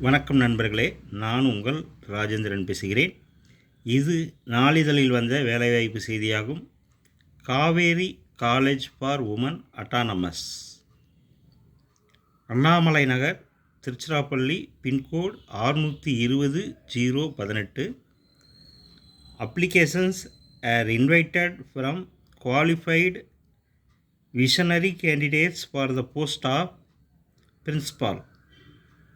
வணக்கம் நண்பர்களே, நான் உங்கள் ராஜேந்திரன் பேசுகிறேன். இது நாளிதழில் வந்த வேலைவாய்ப்பு செய்தியாகும். Kaveri college for women autonomous, Annamalai Nagar, Tiruchirappalli, pincode 620-018. Applications are invited from qualified visionary candidates for the post of principal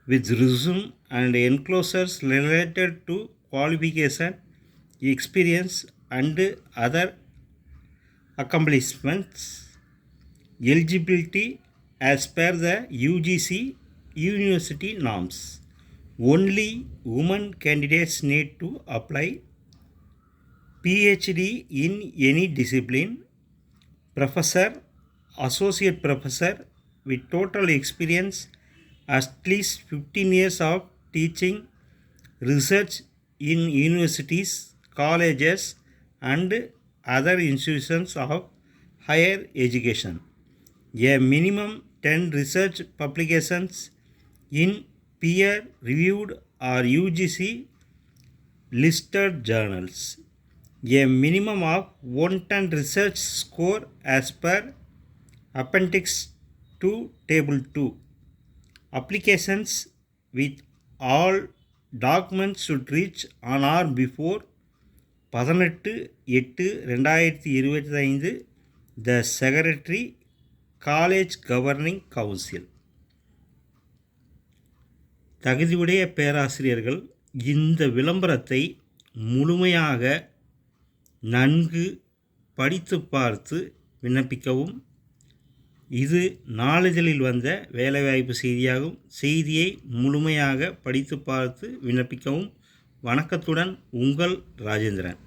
with resume and enclosures related to qualification, experience and other accomplishments. Eligibility as per the UGC university norms. Only women candidates need to apply. PhD in any discipline, professor, associate professor with total experience at least 15 years of teaching, research in universities, colleges and other institutions of higher education. A minimum 10 research publications in peer-reviewed or UGC listed journals. A minimum of 110 research score as per Appendix 2 Table 2. Applications with all documents should reach on or before 18/8/2025 the Secretary, College Governing Council. தகுதியுடைய பேராசிரியர்கள் இந்த விளம்பரத்தை முழுமையாக நன்கு படித்து பார்த்து விண்ணப்பிக்கவும். இது நாளிதழில் வந்த வேலைவாய்ப்பு செய்தியாகும். செய்தியை முழுமையாக படித்து பார்த்து விண்ணப்பிக்கவும். வணக்கத்துடன் உங்கள் ராஜேந்திரன்.